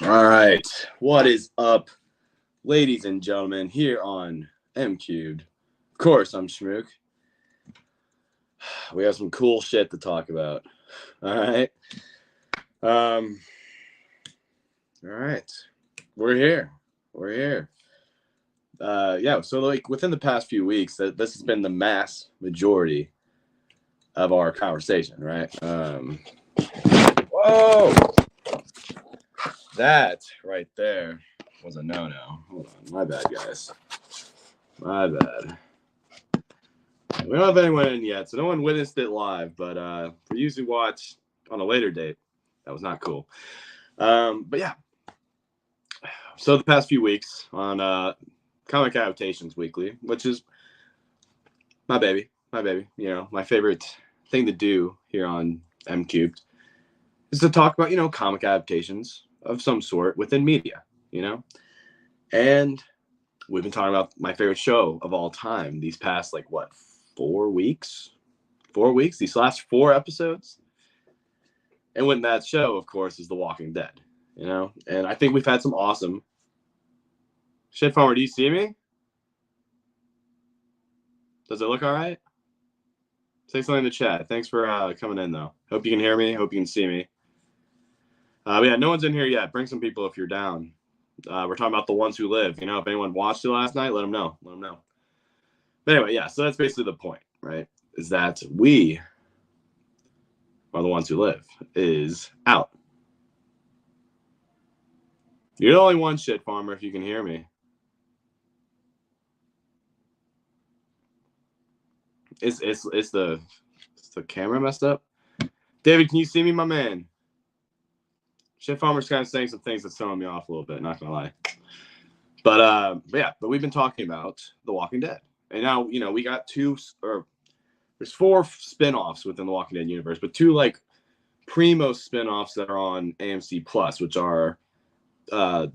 All right. What is up, ladies and gentlemen, here on M Cubed? Of course, I'm Schmook. We have some cool shit to talk about. All right. Um. All right. We're here. We're here. Yeah. So, like, within the past few weeks, this has been the mass majority of our conversation, right? Whoa. That right there was a no-no. Hold on. My bad, guys. My bad. We don't have anyone in yet, so no one witnessed it live. But for you to watch on a later date, that was not cool. But yeah, so the past few weeks on Comic Adaptations Weekly, which is my baby, you know, my favorite thing to do here on M Cubed, is to talk about, you know, comic adaptations of some sort within media, you know, and we've been talking about my favorite show of all time these past, like, what, 4 weeks? 4 weeks? These last 4 episodes? And when that show, of course, is The Walking Dead, you know? And I think we've had some awesome... Shit Farmer, do you see me? Does it look all right? Say something in the chat. Thanks for coming in, though. Hope you can hear me. Hope you can see me. But yeah, no one's in here yet. Bring some people if you're down. We're talking about The Ones Who Live. You know, if anyone watched it last night, let them know. Let them know. But anyway, yeah, so that's basically the point, right? Is that we are the ones who live is out. You're the only one, Shit Farmer, if you can hear me. Is the camera messed up? David, can you see me, my man? Shit Farmer's kind of saying some things that's throwing me off a little bit, not gonna lie. But we've been talking about The Walking Dead. And now, you know, we got there's 4 spin-offs within the Walking Dead universe, but 2 like primo spin-offs that are on AMC Plus, which are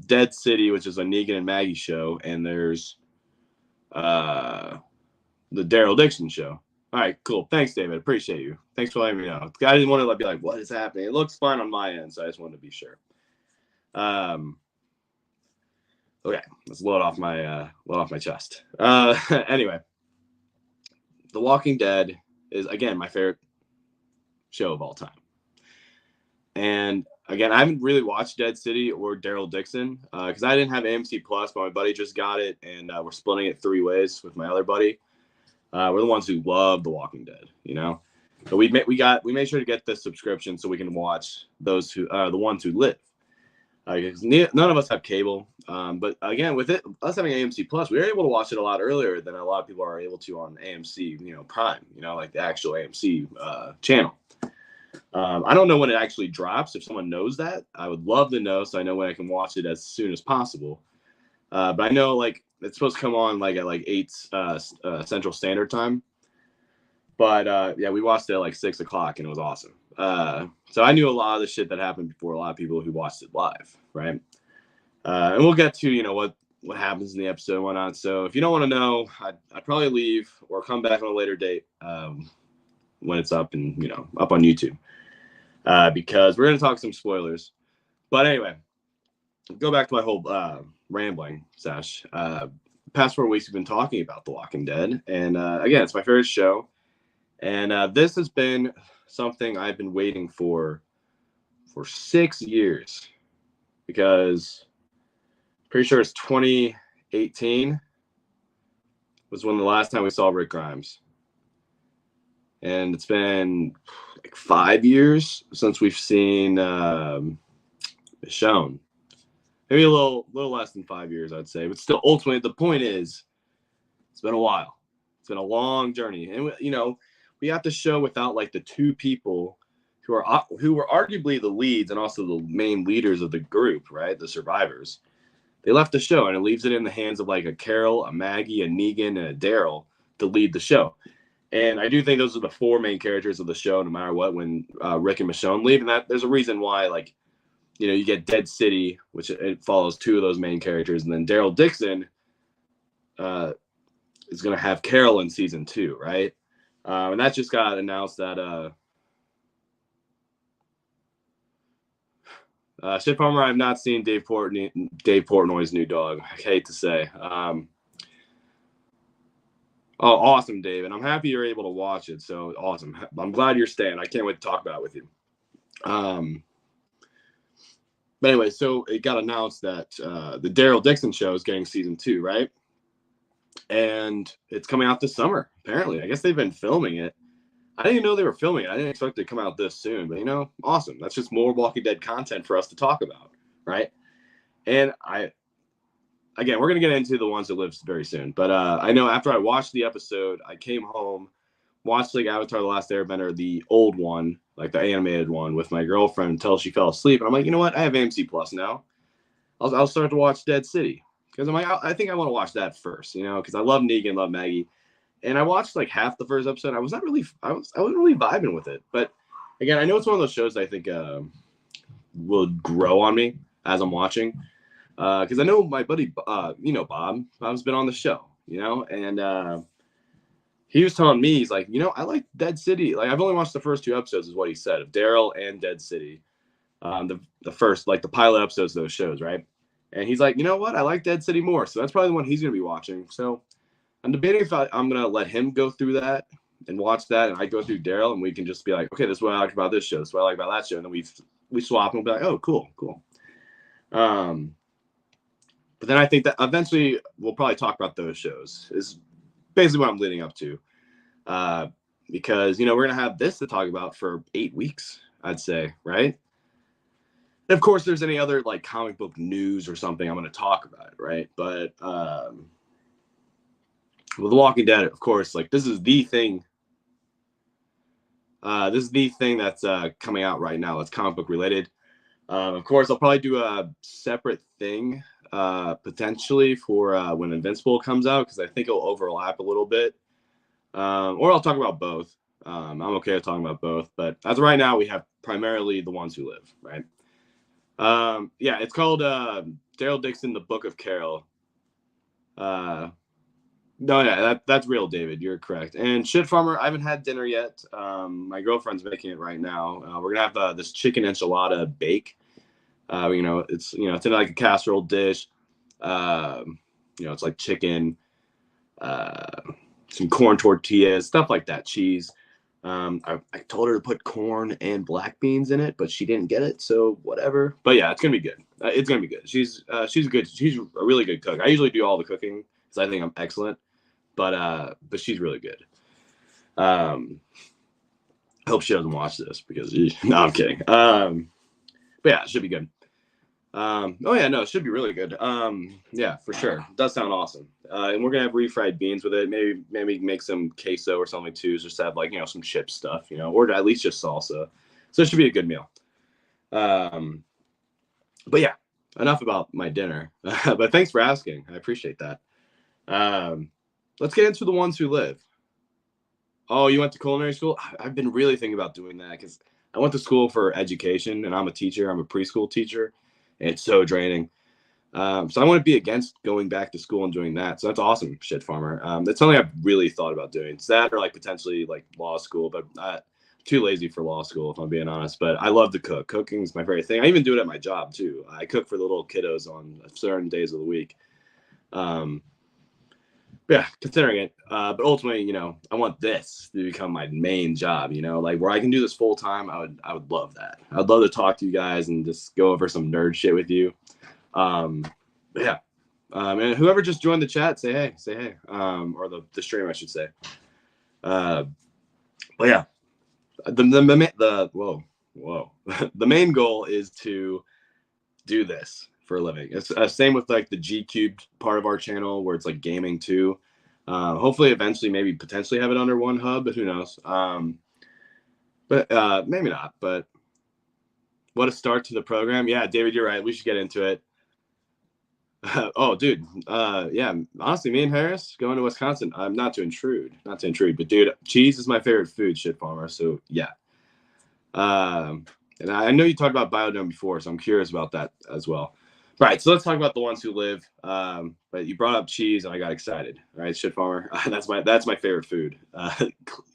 Dead City, which is a Negan and Maggie show, and there's the Daryl Dixon show. All right, cool. Thanks, David. Appreciate you. Thanks for letting me know. I didn't want to be like, what is happening? It looks fine on my end, so I just wanted to be sure. Okay, let's load off my chest. Anyway, The Walking Dead is, again, my favorite show of all time. And again, I haven't really watched Dead City or Daryl Dixon because I didn't have AMC Plus, but my buddy just got it, and we're splitting it 3 ways with my other buddy. We're the ones who love The Walking Dead, you know. So we made sure to get the subscription so we can watch those who are the ones who live. Because none of us have cable, but again, with us having AMC Plus, we were able to watch it a lot earlier than a lot of people are able to on AMC, you know, Prime, you know, like the actual AMC channel. I don't know when it actually drops. If someone knows that, I would love to know so I know when I can watch it as soon as possible. But I know, like, it's supposed to come on like at like 8 Central Standard Time. But yeah, we watched it at like 6 o'clock and it was awesome. So I knew a lot of the shit that happened before a lot of people who watched it live, right? And we'll get to, you know, what happens in the episode and whatnot. So if you don't want to know, I'd probably leave or come back on a later date when it's up and, you know, up on YouTube. Because we're going to talk some spoilers. But anyway, go back to my whole rambling sesh. Past 4 weeks, we've been talking about The Walking Dead. And again, it's my favorite show. And this has been something I've been waiting for 6 years. Because pretty sure it's 2018 was when the last time we saw Rick Grimes. And it's been like 5 years since we've seen Michonne. Maybe a little less than 5 years, I'd say. But still, ultimately, the point is, it's been a while. It's been a long journey. And, you know, we have to show without, like, the 2 people who were arguably the leads and also the main leaders of the group, right? The survivors. They left the show, and it leaves it in the hands of, like, a Carol, a Maggie, a Negan, and a Daryl to lead the show. And I do think those are the 4 main characters of the show, no matter what, when Rick and Michonne leave. And that there's a reason why, like, you know, you get Dead City, which it follows 2 of those main characters. And then Daryl Dixon is going to have Carol in season 2, right? And that just got announced that Shit Farmer, I've not seen Dave Portnoy's new dog. I hate to say. Oh, awesome, Dave. And I'm happy you're able to watch it. So awesome. I'm glad you're staying. I can't wait to talk about it with you. But anyway, so it got announced that the Daryl Dixon show is getting season 2, right? And it's coming out this summer, apparently. I guess they've been filming it. I didn't even know they were filming it. I didn't expect it to come out this soon. But, awesome. That's just more Walking Dead content for us to talk about, right? And again, we're going to get into the ones that live very soon. But I know after I watched the episode, I came home, watched like Avatar The Last Airbender, the old one, like the animated one, with my girlfriend until she fell asleep. And I'm like, you know what? I have AMC Plus now. I'll start to watch Dead City. Because I'm like, I think I want to watch that first, because I love Negan, love Maggie. And I watched like half the first episode. I wasn't really vibing with it. But again, I know it's one of those shows that I think will grow on me as I'm watching. Because I know my buddy, Bob. Bob's been on the show, and he was telling me, he's like, I like Dead City. Like, I've only watched the first 2 episodes, is what he said, of Daryl and Dead City. The first, like the pilot episodes of those shows, right? And he's like, you know what? I like Dead City more. So that's probably the one he's going to be watching. So I'm debating if I'm going to let him go through that and watch that. And I go through Daryl, and we can just be like, okay, this is what I like about this show. This is what I like about that show. And then we swap and we'll be like, oh, cool. But then I think that eventually we'll probably talk about those shows is basically what I'm leading up to. Because, we're going to have this to talk about for 8 weeks, I'd say, right? And of course, there's any other like comic book news or something, I'm going to talk about it, right? But with The Walking Dead, of course, like this is the thing. This is the thing that's coming out right now. That's comic book related. Of course, I'll probably do a separate thing potentially for when Invincible comes out, because I think it'll overlap a little bit. Or I'll talk about both. I'm okay with talking about both. But as of right now, we have primarily The Ones Who Live, right? Yeah, it's called Daryl Dixon, The Book of Carol. No, yeah, that's real, David. You're correct. And Shit Farmer, I haven't had dinner yet. My girlfriend's making it right now. We're gonna have this chicken enchilada bake. It's in like a casserole dish. It's like chicken, some corn tortillas, stuff like that, cheese. I told her to put corn and black beans in it, but she didn't get it, so whatever. But yeah, it's gonna be good. It's gonna be good. She's a really good cook. I usually do all the cooking because I think I'm excellent, but she's really good. I hope she doesn't watch this because no, I'm kidding. But yeah, it should be good. Oh yeah, no, it should be really good. Yeah, for sure. It does sound awesome. And we're gonna have refried beans with it. Maybe make some queso or something too. Just have like some chip stuff, or at least just salsa. So it should be a good meal. But yeah, enough about my dinner. But thanks for asking. I appreciate that. Let's get into The Ones Who Live. Oh, you went to culinary school? I've been really thinking about doing that because I went to school for education, and I'm a teacher. I'm a preschool teacher. And it's so draining. So I want to be against going back to school and doing that. So that's awesome, Shit Farmer. That's something I've really thought about doing. It's that or like potentially like law school, but I'm too lazy for law school, if I'm being honest. But I love to cook. Cooking is my favorite thing. I even do it at my job too. I cook for the little kiddos on certain days of the week. Yeah, considering it. But ultimately, I want this to become my main job, like where I can do this full time. I would love that. I'd love to talk to you guys and just go over some nerd shit with you. Yeah. And whoever just joined the chat, say hey. Or the stream, I should say. But yeah, whoa. The main goal is to do this for a living. It's same with like the G Cubed part of our channel where it's like gaming too. Hopefully eventually maybe potentially have it under one hub, but who knows. But maybe not. But what a start to the program. Yeah, David, you're right. We should get into it. Oh, dude. Yeah, honestly, me and Harris going to Wisconsin. I'm not to intrude, but dude, cheese is my favorite food, Shit Farmer. So yeah. And I know you talked about Biodome before, so I'm curious about that as well. All right, so let's talk about The Ones Who Live. But you brought up cheese, and I got excited. All right, Shit Farmer, that's my favorite food,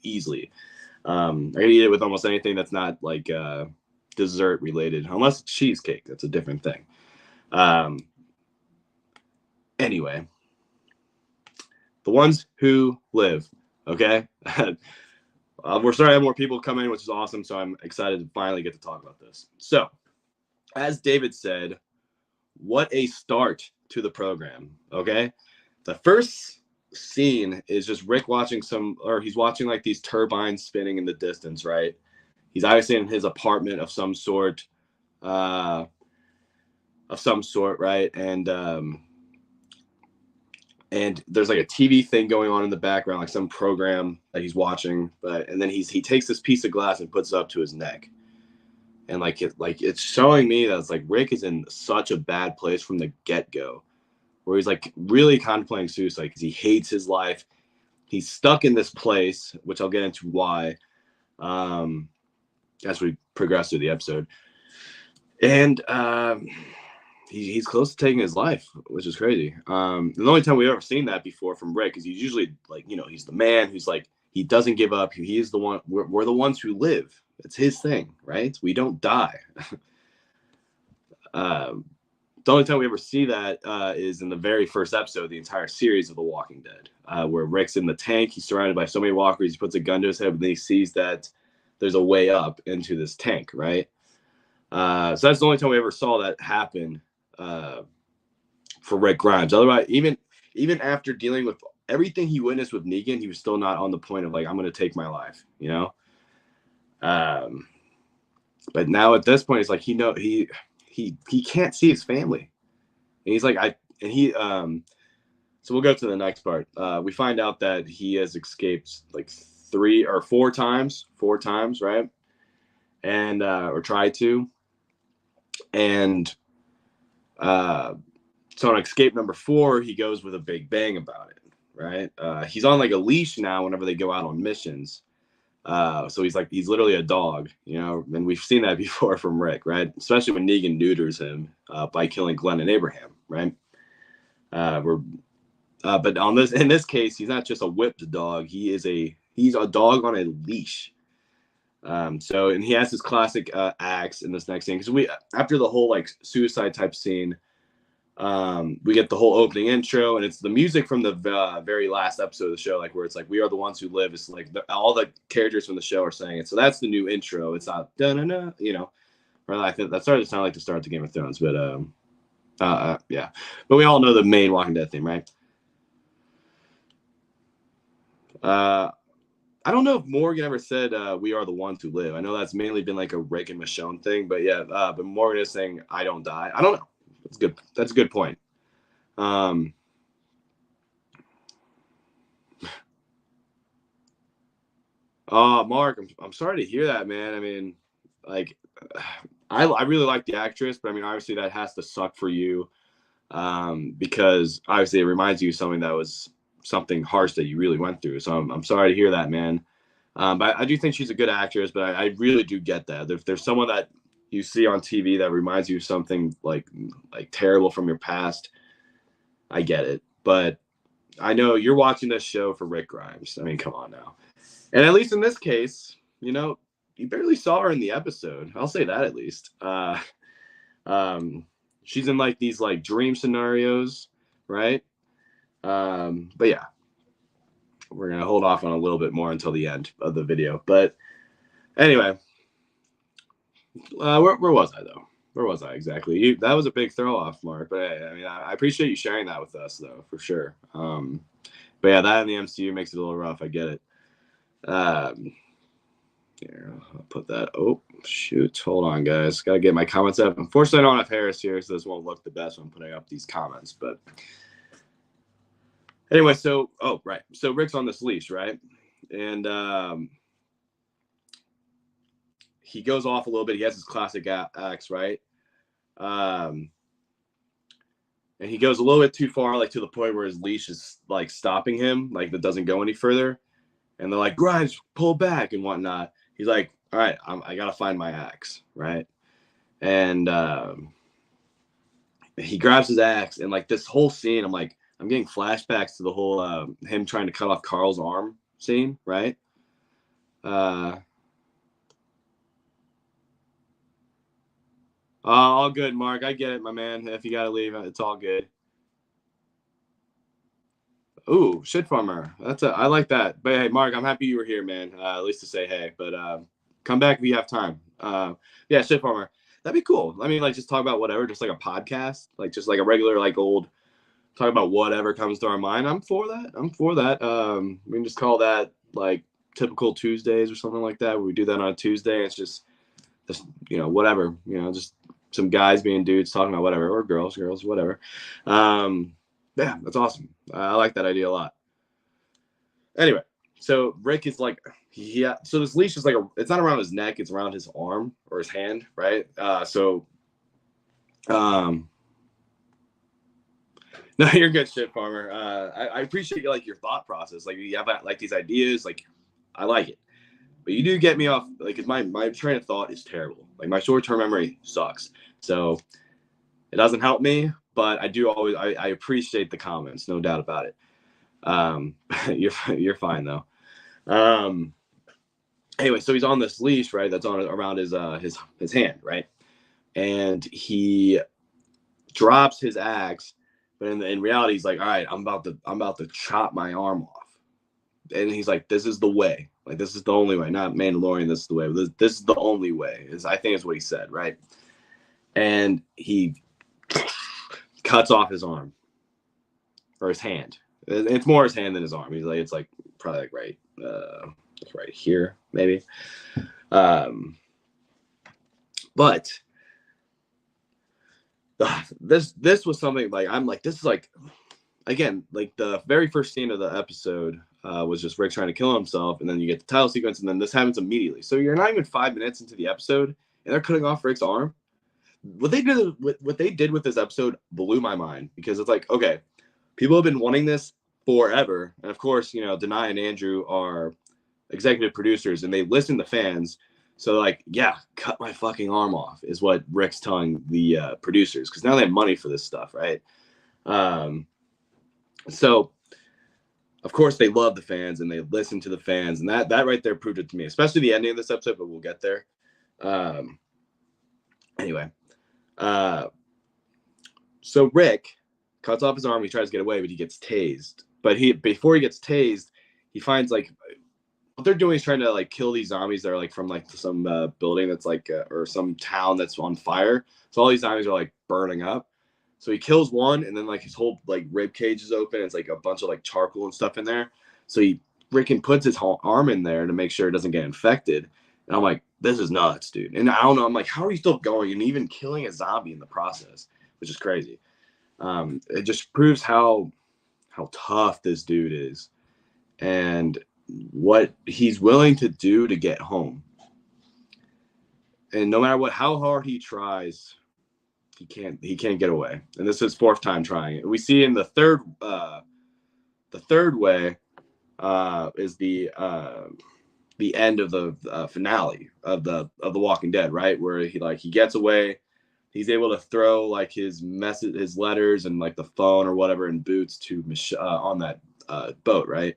easily. I can eat it with almost anything that's not like dessert related, unless it's cheesecake. That's a different thing. Anyway, the ones who live, okay? We're starting to have more people come in, which is awesome. So I'm excited to finally get to talk about this. So, as David said, what a start to the program, okay? The first scene is just Rick watching he's watching like these turbines spinning in the distance, right? He's obviously in his apartment of some sort, right? And there's like a TV thing going on in the background, like some program that he's watching. And then he takes this piece of glass and puts it up to his neck. And it's showing me that it's like Rick is in such a bad place from the get-go, where he's like really contemplating suicide because he hates his life. He's stuck in this place, which I'll get into why as we progress through the episode. And he's close to taking his life, which is crazy. The only time we've ever seen that before from Rick is he's usually like, he's the man who's like, he doesn't give up. He is the one. We're the ones who live. It's his thing, right? We don't die. The only time we ever see that is in the very first episode of the entire series of The Walking Dead, where Rick's in the tank. He's surrounded by so many walkers. He puts a gun to his head, but then he sees that there's a way up into this tank, right? So that's the only time we ever saw that happen for Rick Grimes. Otherwise, even after dealing with everything he witnessed with Negan, he was still not on the point of like, I'm going to take my life, But now at this point, it's like he can't see his family, and he's like so we'll go to the next part. We find out that he has escaped like 3 or 4 times, right? And or tried to, and so on escape number 4, he goes with a big bang about it, right? He's on like a leash now whenever they go out on missions. So he's literally a dog, and we've seen that before from Rick, right? Especially when Negan neuters him by killing Glenn and Abraham, right? But in this case, he's not just a whipped dog. He's a dog on a leash. And he has his classic axe in this next scene, because after the whole like suicide type scene, we get the whole opening intro, and it's the music from the very last episode of the show, like where it's like, we are the ones who live. It's like all the characters from the show are saying it. So that's the new intro. It's not da-na-na, or I think that started to sound like the start of the Game of Thrones, but yeah. But we all know the main Walking Dead theme, right? I don't know if Morgan ever said we are the ones who live. I know that's mainly been like a Rick and Michonne thing, but yeah, but Morgan is saying I don't die. I don't know. That's good. That's a good point. Oh, Mark, I'm sorry to hear that, man. I mean, like, I really like the actress, but I mean, obviously that has to suck for you, because obviously it reminds you of something that was something harsh that you really went through. So I'm sorry to hear that, man. But I do think she's a good actress, but I really do get that. If there's someone that you see on TV that reminds you of something like terrible from your past, I get it. But I know you're watching this show for Rick Grimes. I mean, come on now. And at least in this case, you barely saw her in the episode. I'll say that at least. She's in like these like dream scenarios, right? But yeah, we're gonna hold off on a little bit more until the end of the video. But anyway, where was I though? Where was I exactly? That was a big throw off, Mark. But I mean, I appreciate you sharing that with us, though, for sure. But yeah, that in the MCU makes it a little rough. I get it. Here, I'll put that. Oh, shoot. Hold on, guys. Got to get my comments up. Unfortunately, I don't have Harris here, so this won't look the best when I'm putting up these comments. But anyway, right. So Rick's on this leash, right? And he goes off a little bit. He has his classic axe, right? And he goes a little bit too far, like to the point where his leash is like stopping him, like that doesn't go any further. And they're like, Grimes, pull back and whatnot. He's like, all right, I got to find my axe, right? And he grabs his axe, and like this whole scene, I'm getting flashbacks to the whole him trying to cut off Carl's arm scene, right? All good, Mark. I get it, my man. If you gotta leave, it's all good. Ooh, shit farmer. I like that. But hey, Mark, I'm happy you were here, man. At least to say hey. But come back if you have time. Yeah, shit farmer. That'd be cool. I mean, like just talk about whatever, just like a podcast, like just like a regular, like old talk about whatever comes to our mind. I'm for that. I'm for that. We can just call that like typical Tuesdays or something like that. We do that on a Tuesday. It's just whatever, just some guys being dudes talking about whatever, or girls, whatever. Yeah, that's awesome. I like that idea a lot. Anyway, so Rick is like, yeah. So this leash is like it's not around his neck; it's around his arm or his hand, right? No, you're good, shit farmer. I appreciate like your thought process. Like you have like these ideas. Like I like it, but you do get me off. Like, cause my train of thought is terrible. Like my short term memory sucks. So it doesn't help me. But I do always I appreciate the comments, no doubt about it. You're fine though. Anyway, so he's on this leash, right? That's on around his hand, right? And he drops his axe, but in reality, he's like, all right, I'm about to chop my arm off. And he's like, this is the way. Like, this is the only way. Not Mandalorian, this is the way. This is the only way. I think is what he said, right? And he cuts off his arm or his hand. It's more his hand than his arm. He's like, it's like probably like right here, maybe. But this was something like I'm like, this is like, again, like the very first scene of the episode was just Rick trying to kill himself, and then you get the title sequence, and then this happens immediately. So you're not even 5 minutes into the episode, and they're cutting off Rick's arm. What they did with this episode blew my mind, because it's like, okay, people have been wanting this forever, and of course, Denai and Andrew are executive producers, and they listen to fans. So like, yeah, cut my fucking arm off is what Rick's telling the producers, because now they have money for this stuff, right? So of course they love the fans and they listen to the fans, and that right there proved it to me, especially the ending of this episode, but we'll get there. Anyway, so Rick cuts off his arm. He tries to get away, but he gets tased. But before he gets tased, he finds like what they're doing is trying to like kill these zombies that are like from like some building that's like or some town that's on fire. So all these zombies are like burning up. So he kills one, and then like his whole like rib cage is open. It's like a bunch of like charcoal and stuff in there. So he freaking puts his arm in there to make sure it doesn't get infected. And I'm like, this is nuts, dude. And I don't know. I'm like, how are you still going and even killing a zombie in the process, which is crazy. It just proves how tough this dude is, and what he's willing to do to get home. And no matter how hard he tries, he can't get away. And this is his fourth time trying it. We see in the third way is the end of the finale of the Walking Dead, right? Where he gets away. He's able to throw like his letters and like the phone or whatever in boots to on that boat, right?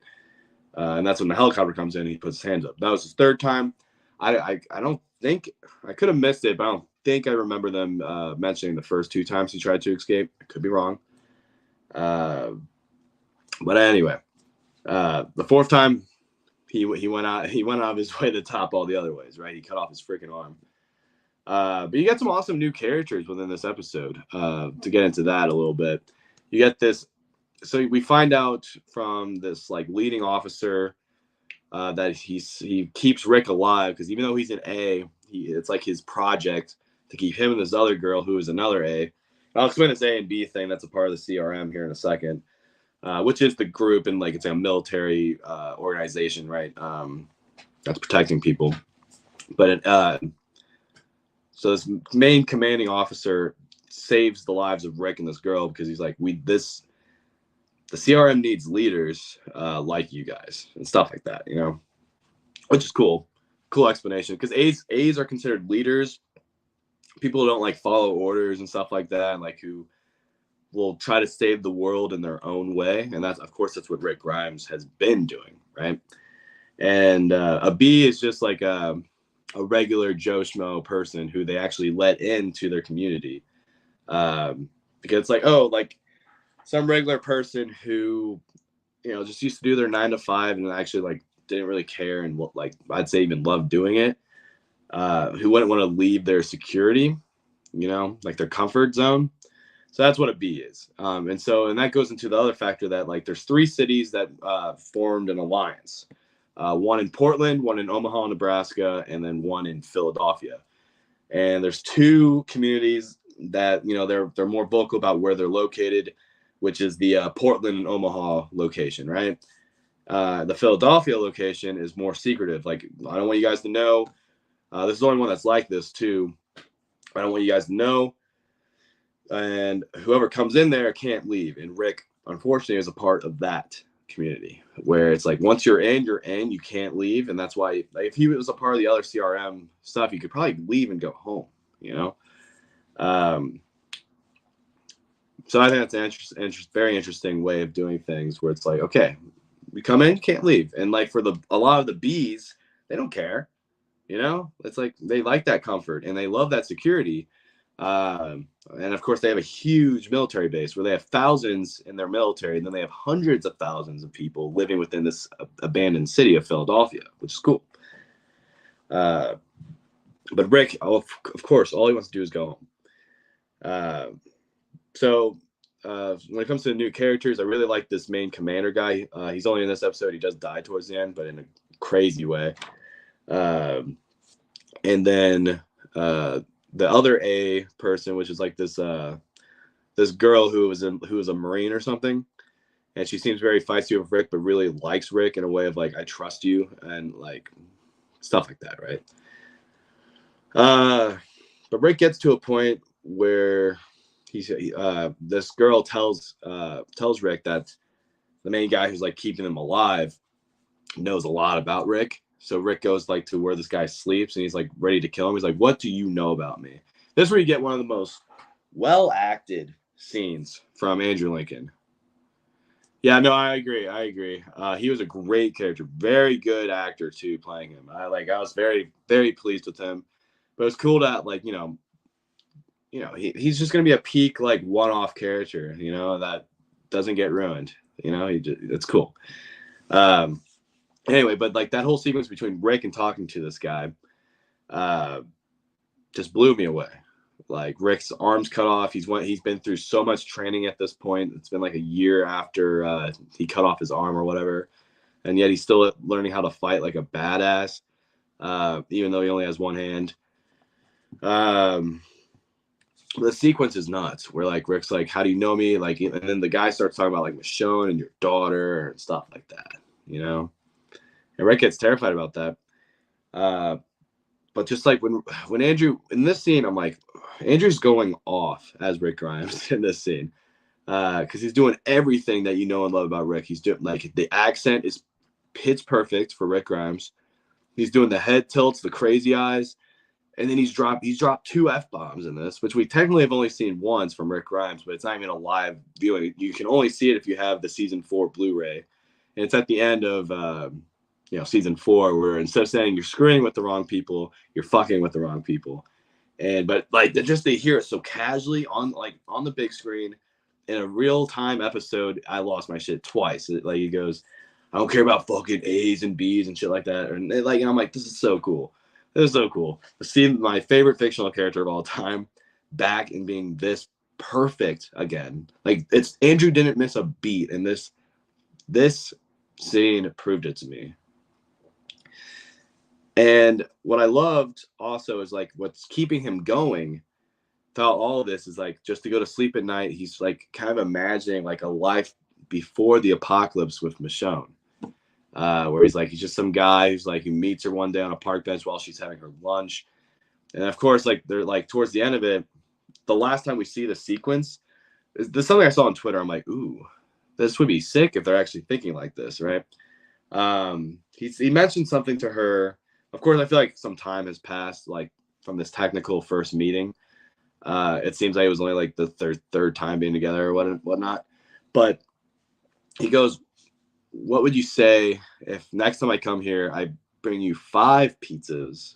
And that's when the helicopter comes in and he puts his hands up. That was his third time. I don't think, I could have missed it, but I don't think I remember them mentioning the first two times he tried to escape. I could be wrong. But anyway, the fourth time he went out of his way to top all the other ways, right? He cut off his freaking arm. But you get some awesome new characters within this episode. To get into that a little bit, you get this. So we find out from this like leading officer that he keeps Rick alive, because even though he's an A, it's like his project to keep him and this other girl who is another A. I'll explain this A and B thing. That's a part of the CRM here in a second, which is the group, and like it's a military organization, right? That's protecting people. But so this main commanding officer saves the lives of Rick and this girl, because he's like, the CRM needs leaders like you guys and stuff like that, which is cool explanation, because A's are considered leaders, people who don't like follow orders and stuff like that, and like who will try to save the world in their own way. And that's what Rick Grimes has been doing, right? And a B is just like a regular Joe Schmo person who they actually let into their community. Because it's like, oh, like some regular person who, just used to do their 9 to 5 and actually like didn't really care and like I'd say even loved doing it. Who wouldn't want to leave their security, like their comfort zone. So that's what a B is. And that goes into the other factor that like there's 3 cities that formed an alliance. One in Portland, one in Omaha, Nebraska, and then one in Philadelphia. And there's 2 communities that, they're more vocal about where they're located, which is the Portland and Omaha location, right? The Philadelphia location is more secretive. Like, I don't want you guys to know. This is the only one that's like this too. I don't want you guys to know. And whoever comes in there can't leave. And Rick, unfortunately, is a part of that community where it's like once you're in, you can't leave. And that's why, like, if he was a part of the other CRM stuff, you could probably leave and go home, So I think that's an very interesting way of doing things where it's like, okay, we come in, can't leave. And like for a lot of the Bs, they don't care. It's like they like that comfort and they love that security. And of course, they have a huge military base where they have thousands in their military, and then they have hundreds of thousands of people living within this abandoned city of Philadelphia, which is cool. But Rick, of course, all he wants to do is go home. So when it comes to the new characters, I really like this main commander guy. He's only in this episode. He does die towards the end, but in a crazy way. And then the other A person, which is like this girl who was a Marine or something, and she seems very feisty with Rick, but really likes Rick in a way of like, I trust you, and like stuff like that, right? But Rick gets to a point where this girl tells Rick that the main guy who's like keeping them alive knows a lot about Rick. So Rick goes like to where this guy sleeps and he's like ready to kill him. He's like, what do you know about me? This is where you get one of the most well acted scenes from Andrew Lincoln. Yeah, no, I agree. He was a great character, very good actor too, playing him. I was very, very pleased with him. But it's cool that like, he's just gonna be a peak like one-off character, that doesn't get ruined. It's cool. Anyway, but like that whole sequence between Rick and talking to this guy just blew me away. Like Rick's arms cut off. He's been through so much training at this point. It's been like a year after he cut off his arm or whatever, and yet he's still learning how to fight like a badass, even though he only has one hand. The sequence is nuts. Where like Rick's like, "How do you know me?" Like, and then the guy starts talking about like Michonne and your daughter and stuff like that. And Rick gets terrified about that. But just like when Andrew in this scene, I'm like, Andrew's going off as Rick Grimes in this scene because he's doing everything that you know and love about Rick. He's doing like the accent is pitch perfect for Rick Grimes. He's doing the head tilts, the crazy eyes, and then he's dropped 2 F-bombs in this, which we technically have only seen once from Rick Grimes, but it's not even a live viewing. You can only see it if you have the season 4 Blu-ray, and it's at the end of season 4, where instead of saying you're screwing with the wrong people, you're fucking with the wrong people. But like they hear it so casually on the big screen in a real time episode. I lost my shit twice. Like he goes, I don't care about fucking A's and B's and shit like that. And I'm like, this is so cool. This is so cool to see my favorite fictional character of all time back and being this perfect again. Like Andrew didn't miss a beat, and this scene proved it to me. And what I loved also is like what's keeping him going throughout all of this is like just to go to sleep at night. He's like kind of imagining like a life before the apocalypse with Michonne, where he's just some guy who's like, he meets her one day on a park bench while she's having her lunch. And of course, like they're like towards the end of it, the last time we see the sequence, there's something I saw on Twitter. I'm like, ooh, this would be sick if they're actually thinking like this, right? He mentioned something to her. Of course, I feel like some time has passed, like from this technical first meeting. It seems like it was only like the third time being together or whatnot. But he goes, what would you say if next time I come here, I bring you 5 pizzas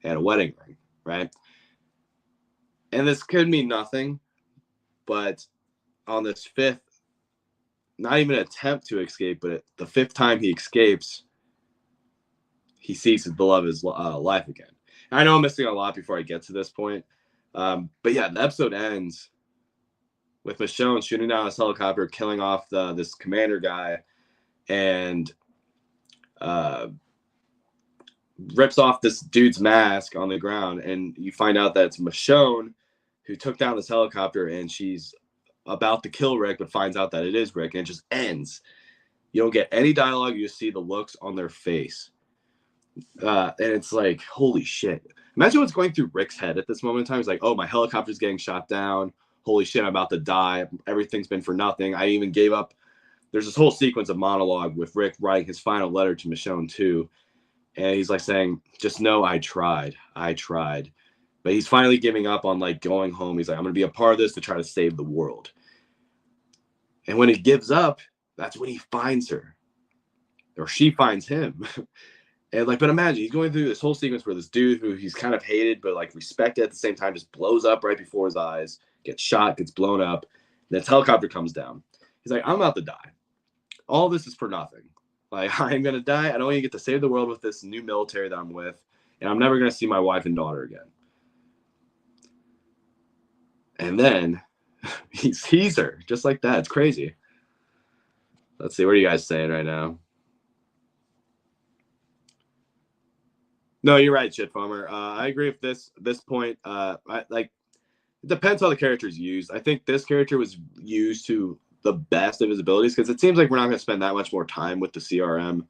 and a wedding ring, right? And this could mean nothing, but on this fifth, not even an attempt to escape, but the fifth time he escapes, he sees the love of his life again. And I know I'm missing a lot before I get to this point, but yeah, the episode ends with Michonne shooting down this helicopter, killing off this commander guy, and rips off this dude's mask on the ground, and you find out that it's Michonne who took down this helicopter, and she's about to kill Rick, but finds out that it is Rick, and it just ends. You don't get any dialogue. You just see the looks on their face. And it's like, holy shit. Imagine what's going through Rick's head at this moment in time. He's like, oh, my helicopter's getting shot down. Holy shit, I'm about to die. Everything's been for nothing. I even gave up. There's this whole sequence of monologue with Rick writing his final letter to Michonne too. And he's like saying, just know I tried. But he's finally giving up on like going home. He's like, I'm going to be a part of this to try to save the world. And when he gives up, that's when he finds her. Or she finds him. And like, but imagine he's going through this whole sequence where this dude who he's kind of hated, but like respected at the same time, just blows up right before his eyes, gets shot, gets blown up. And this helicopter comes down. He's like, I'm about to die. All this is for nothing. Like, I'm going to die. I don't even get to save the world with this new military that I'm with. And I'm never going to see my wife and daughter again. And then he sees her just like that. It's crazy. Let's see. What are you guys saying right now? No, you're right, Shit Farmer. I agree with this point. It depends how the character is used. I think this character was used to the best of his abilities, because it seems like we're not going to spend that much more time with the CRM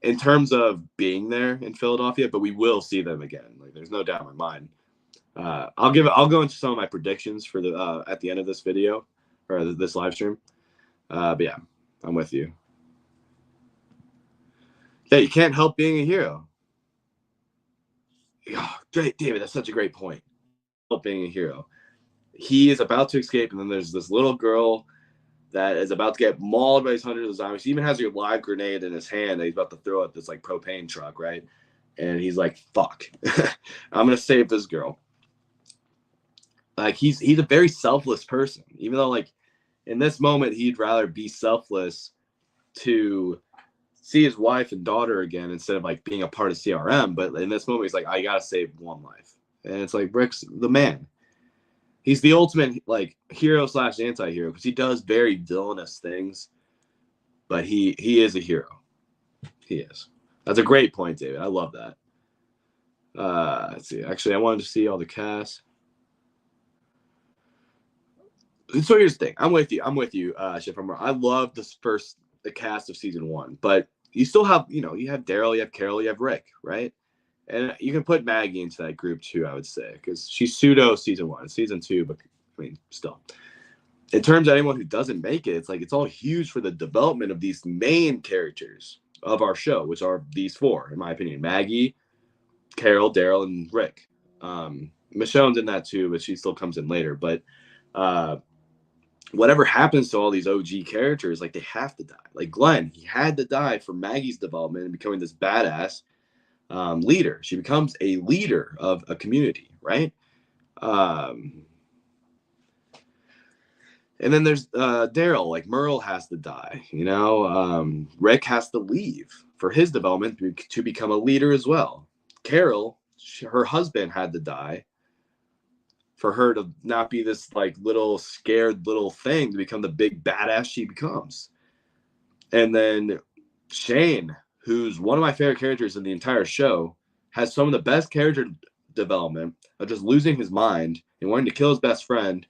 in terms of being there in Philadelphia, but we will see them again. Like, there's no doubt in my mind. I'll go into some of my predictions for the at the end of this video or this live stream. But yeah, I'm with you. Yeah, you can't help being a hero. Oh, great, David. That's such a great point. Help being a hero. He is about to escape, and then there's this little girl that is about to get mauled by these hundreds of zombies. He even has your live grenade in his hand that he's about to throw at this like propane truck, right? And he's like, "Fuck, I'm gonna save this girl." Like he's a very selfless person, even though like in this moment he'd rather be selfless to see his wife and daughter again instead of like being a part of CRM. But in this moment, he's like, I gotta save one life, and it's like Rick's the man. He's the ultimate like hero / anti-hero because he does very villainous things, but he is a hero. He is. That's a great point, David. I love that. Let's see. Actually, I wanted to see all the cast. So here's the thing. I'm with you. Shiffer. I love the cast of season 1, but you still have, you have Daryl, you have Carol, you have Rick, right? And you can put Maggie into that group too, I would say, because she's pseudo season 1, season 2, but I mean, still. In terms of anyone who doesn't make it, it's like it's all huge for the development of these main characters of our show, which are these 4, in my opinion: Maggie, Carol, Daryl, and Rick. Michonne's in that too, but she still comes in later. But whatever happens to all these OG characters, like they have to die. Like Glenn, he had to die for Maggie's development and becoming this badass leader. She becomes a leader of a community, right? And then there's Daryl, like Merle has to die, Rick has to leave for his development to become a leader as well. Carol, her husband had to die for her to not be this like little scared little thing to become the big badass she becomes. And then Shane, who's one of my favorite characters in the entire show, has some of the best character development of just losing his mind and wanting to kill his best friend,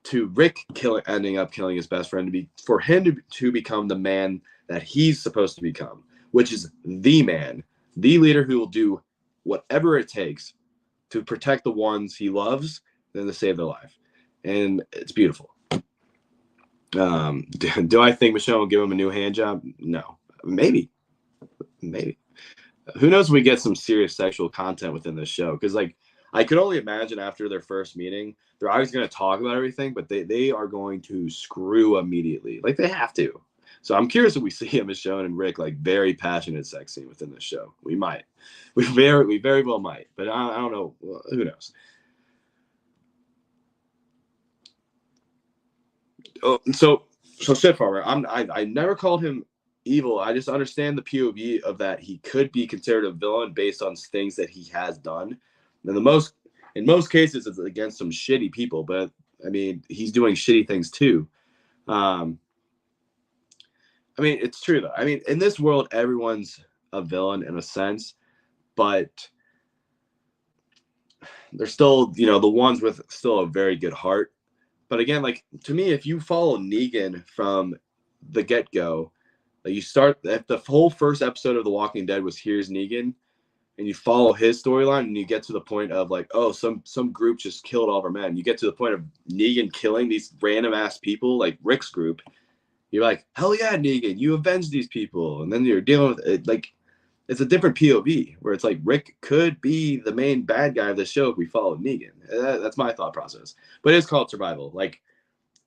to Rick ending up killing his best friend, for him to become the man that he's supposed to become, which is the man, the leader who will do whatever it takes to protect the ones he loves and to save their life. And it's beautiful. Do I think Michonne will give him a new hand job? No. Maybe. Who knows if we get some serious sexual content within this show? Because like I could only imagine after their first meeting, they're always going to talk about everything, but they are going to screw immediately. Like they have to. So I'm curious if we see a Michonne and Rick like very passionate sex scene within this show. We might. We very well might, but I don't know. Well, who knows? Oh, so shit farmer. I never called him evil. I just understand the POV of that he could be considered a villain based on things that he has done. And in most cases it's against some shitty people, but I mean he's doing shitty things too. Um, I mean it's true though. I mean in this world everyone's a villain in a sense, but they're still the ones with still a very good heart. But again, like to me, if you follow Negan from the get go, like you start if the whole first episode of The Walking Dead was here's Negan, and you follow his storyline, and you get to the point of like, oh, some group just killed all of our men. You get to the point of Negan killing these random ass people, like Rick's group. You're like, hell yeah, Negan, you avenged these people, and then you're dealing with it like it's a different POV where it's like Rick could be the main bad guy of the show if we follow Negan. That's my thought process. But it's called survival. Like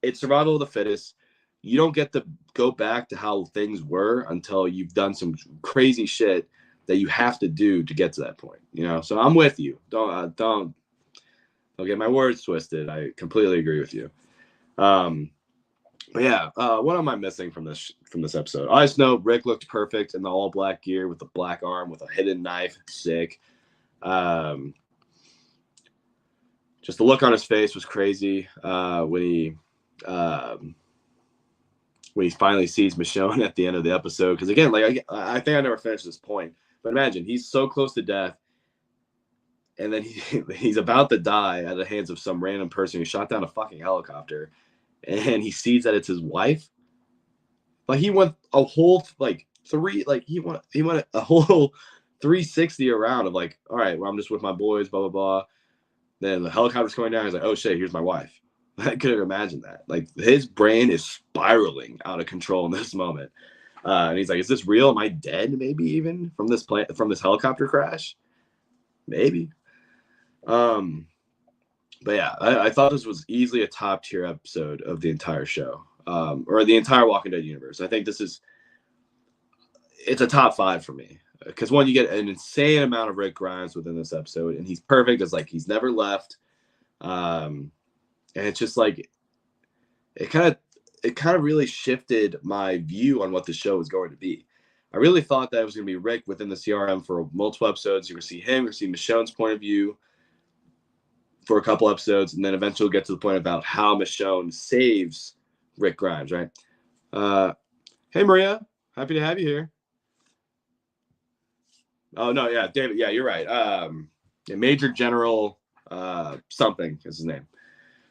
it's survival of the fittest. You don't get to go back to how things were until you've done some crazy shit that you have to do to get to that point. So I'm with you. Don't get my words twisted. I completely agree with you. But yeah, what am I missing from this episode? I just know Rick looked perfect in the all black gear with the black arm with a hidden knife. Sick. Just the look on his face was crazy when he finally sees Michonne at the end of the episode. Because again, like I think I never finished this point, but imagine he's so close to death, and then he's about to die at the hands of some random person who shot down a fucking helicopter, and he sees that it's his wife. Like he went a whole he went a whole 360 around of like, all right, well I'm just with my boys, blah blah blah. Then the helicopter's coming down. He's like, oh shit, here's my wife. I couldn't imagine that. Like his brain is spiraling out of control in this moment, and he's like, is this real? Am I dead? Maybe even from this helicopter crash, maybe. But yeah, I thought this was easily a top tier episode of the entire show, or the entire Walking Dead universe. I think it's a top 5 for me because one, you get an insane amount of Rick Grimes within this episode, and he's perfect. It's like he's never left, and it's just like it kind of really shifted my view on what the show was going to be. I really thought that it was going to be Rick within the CRM for multiple episodes. You're going to see him, you're going to see Michonne's point of view for a couple episodes, and then eventually we'll get to the point about how Michonne saves Rick Grimes, right? Hey, Maria. Happy to have you here. Oh, no, yeah, David. Yeah, you're right. Major General something is his name.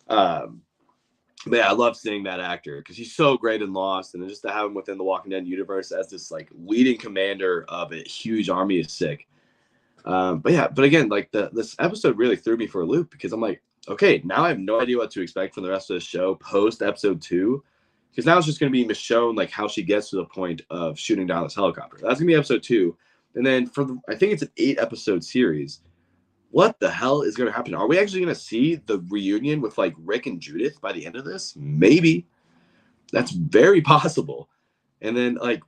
But yeah, I love seeing that actor because he's so great in Lost, and just to have him within the Walking Dead universe as this like leading commander of a huge army is sick. But again, like this episode really threw me for a loop because I'm like, okay, now I have no idea what to expect from the rest of the show post episode 2, because now it's just going to be Michonne, like how she gets to the point of shooting down this helicopter. That's gonna be episode 2, and then I think it's an 8-episode series. What the hell is going to happen? Are we actually going to see the reunion with like Rick and Judith by the end of this? Maybe. That's very possible. And then and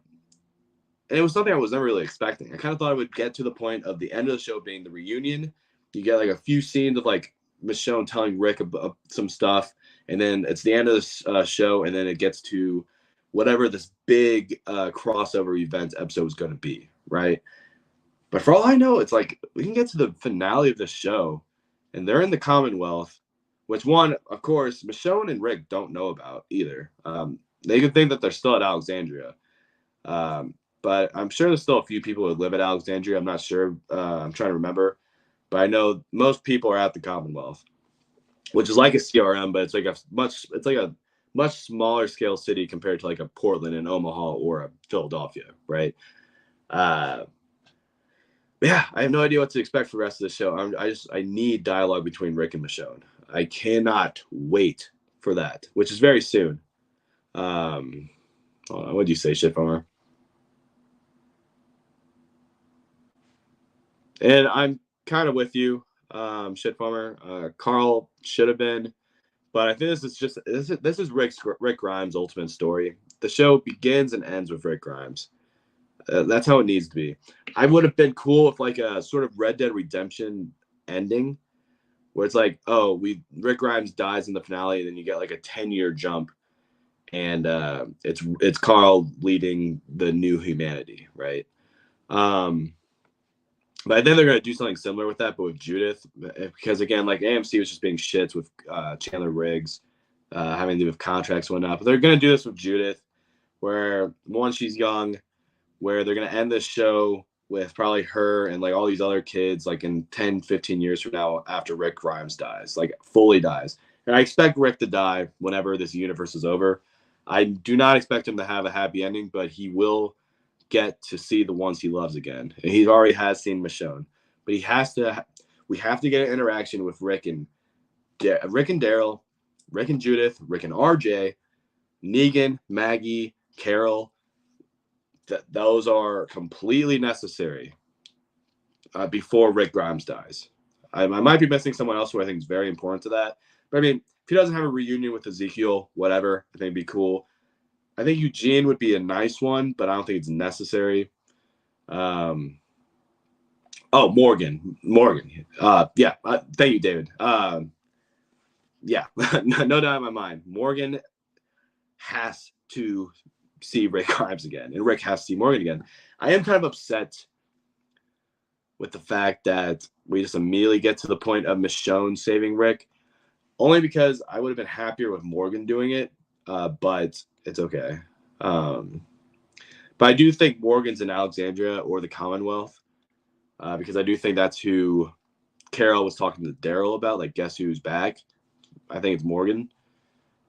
it was something I was never really expecting. I kind of thought it would get to the point of the end of the show being the reunion. You get like a few scenes of like Michonne telling Rick about some stuff, and then it's the end of the show, and then it gets to whatever this big crossover event episode is going to be, right? But for all I know, it's like we can get to the finale of the show, and they're in the Commonwealth, which one, of course, Michonne and Rick don't know about either. They could think that they're still at Alexandria. But I'm sure there's still a few people who live at Alexandria. I'm not sure. I'm trying to remember. But I know most people are at the Commonwealth, which is like a CRM, but it's like a much smaller scale city compared to like a Portland and Omaha or a Philadelphia, right? Yeah, I have no idea what to expect for the rest of the show. I need dialogue between Rick and Michonne. I cannot wait for that, which is very soon. What do you say, Shitfarmer? And I'm kind of with you, Shitfarmer. Carl should have been But I think this is Rick Grimes' ultimate story. The show begins and ends with Rick Grimes. That's how it needs to be. I would have been cool with like a sort of Red Dead Redemption ending, where it's like, oh, Rick Grimes dies in the finale, and then you get like a 10-year jump, and it's Carl leading the new humanity, right? But I think they're going to do something similar with that, but with Judith, because again, like AMC was just being shits with Chandler Riggs, having to do with contracts went up. But they're going to do this with Judith, where one, she's young, where they're going to end this show with probably her and like all these other kids, like in 10, 15 years from now, after Rick Grimes dies, like fully dies. And I expect Rick to die whenever this universe is over. I do not expect him to have a happy ending, but he will get to see the ones he loves again. And he already has seen Michonne, but we have to get an interaction with Rick and Daryl, Rick and Judith, Rick and RJ, Negan, Maggie, Carol. Those are completely necessary before Rick Grimes dies. I might be missing someone else who I think is very important to that. But I mean, if he doesn't have a reunion with Ezekiel, whatever, I think it'd be cool. I think Eugene would be a nice one, but I don't think it's necessary. Morgan. Yeah. Thank you, David. Yeah, no doubt in my mind. Morgan has to see Rick Grimes again, and Rick has to see Morgan again. I am kind of upset with the fact that we just immediately get to the point of Michonne saving Rick, only because I would have been happier with Morgan doing it, but it's okay. But I do think Morgan's in Alexandria or the Commonwealth, because I do think that's who Carol was talking to Daryl about, like, guess who's back? I think it's Morgan.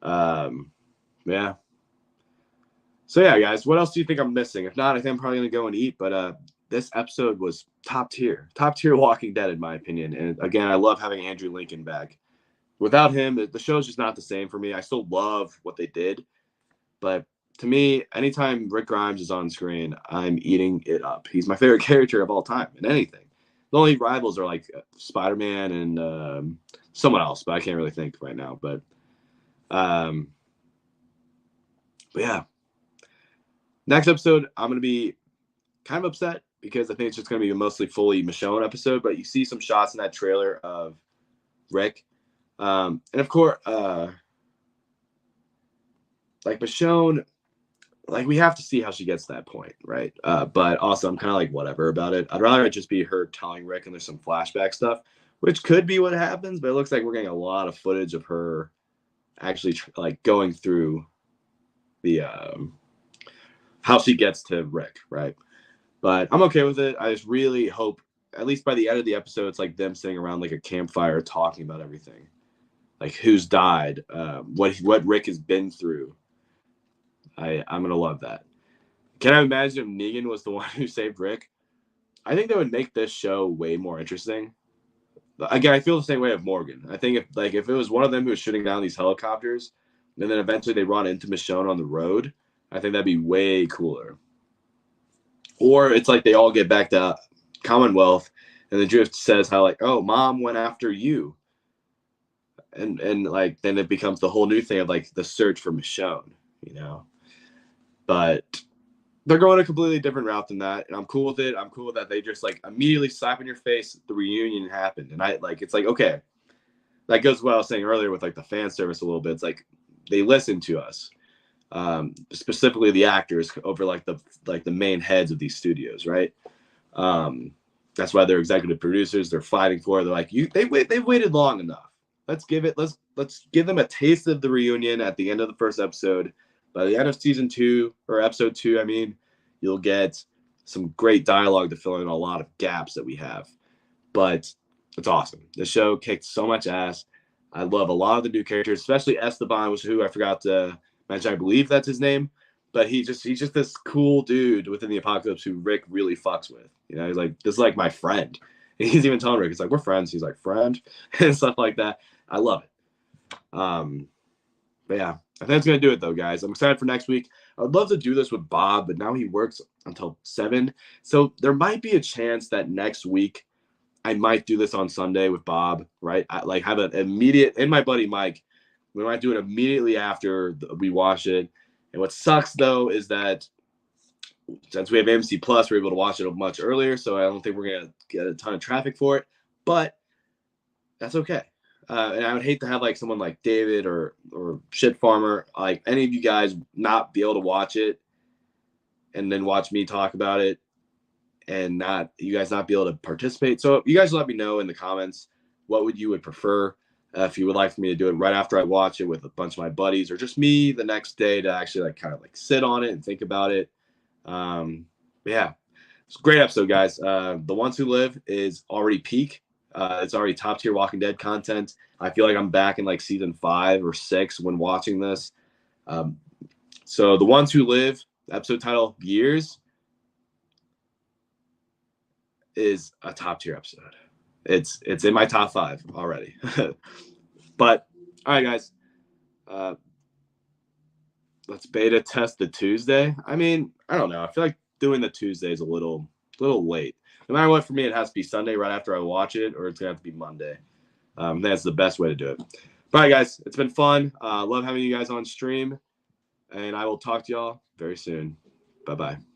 Yeah. So yeah, guys, what else do you think I'm missing? If not, I think I'm probably gonna go and eat. But this episode was top tier Walking Dead in my opinion. And again, I love having Andrew Lincoln back. Without him, the show's just not the same for me. I still love what they did, but to me, anytime Rick Grimes is on screen, I'm eating it up. He's my favorite character of all time in anything. The only rivals are like Spider-Man and someone else, but I can't really think right now. But yeah. Next episode, I'm going to be kind of upset because I think it's just going to be a mostly fully Michonne episode, but you see some shots in that trailer of Rick. And of course, like Michonne, like we have to see how she gets to that point, right? But also I'm kind of like whatever about it. I'd rather it just be her telling Rick and there's some flashback stuff, which could be what happens, but it looks like we're getting a lot of footage of her actually like going through the how she gets to Rick, right? But I'm okay with it. I just really hope, at least by the end of the episode, it's like them sitting around like a campfire talking about everything, like who's died, what Rick has been through. I'm gonna love that. Can I imagine if Negan was the one who saved Rick? I think that would make this show way more interesting. Again, I feel the same way of Morgan. I think if it was one of them who was shooting down these helicopters, and then eventually they run into Michonne on the road, I think that'd be way cooler. Or it's like they all get back to Commonwealth, and the Drift says how like, oh, Mom went after you, and like then it becomes the whole new thing of like the search for Michonne, you know. But they're going a completely different route than that, and I'm cool with it. I'm cool that they just like immediately slap in your face the reunion happened, and it's like okay, that goes what I was saying earlier with like the fan service a little bit. It's like they listen to us. Specifically the actors over like the main heads of these studios, right? That's why they're executive producers. They're fighting for it. They're like, they've waited long enough. Let's give them a taste of the reunion at the end of the first episode. By the end of season 2 or episode 2, I mean, you'll get some great dialogue to fill in a lot of gaps that we have. But it's awesome. The show kicked so much ass. I love a lot of the new characters, especially Esteban, who I forgot to mention. I believe that's his name, but he's just this cool dude within the Apocalypse who Rick really fucks with. You know, he's like, this is like my friend. And he's even telling Rick, he's like, we're friends. He's like, friend, and stuff like that. I love it. But yeah, I think that's gonna do it though, guys. I'm excited for next week. I'd love to do this with Bob, but now he works until 7, so there might be a chance that next week I might do this on Sunday with Bob. Right? I like have an immediate, and my buddy Mike. We might do it immediately after we watch it. And what sucks though is that since we have AMC Plus, we're able to watch it much earlier. So I don't think we're gonna get a ton of traffic for it, but that's okay. And I would hate to have like someone like David or Shit Farmer, like any of you guys, not be able to watch it and then watch me talk about it and you guys not be able to participate. So you guys let me know in the comments what you would prefer. If you would like for me to do it right after I watch it with a bunch of my buddies, or just me the next day to actually like kind of like sit on it and think about it. Yeah, it's a great episode, guys. The Ones Who Live is already peak. It's already top tier Walking Dead content. I feel like I'm back in like season 5 or 6 when watching this. So The Ones Who Live, episode title Years, is a top tier episode. It's in my top 5 already. But all right, guys, let's beta test the Tuesday. I mean, I don't know. I feel like doing the Tuesday is a little late. No matter what, for me, it has to be Sunday right after I watch it, or it's gonna have to be Monday. That's the best way to do it. All right, guys, it's been fun. Love having you guys on stream, and I will talk to y'all very soon. Bye-bye.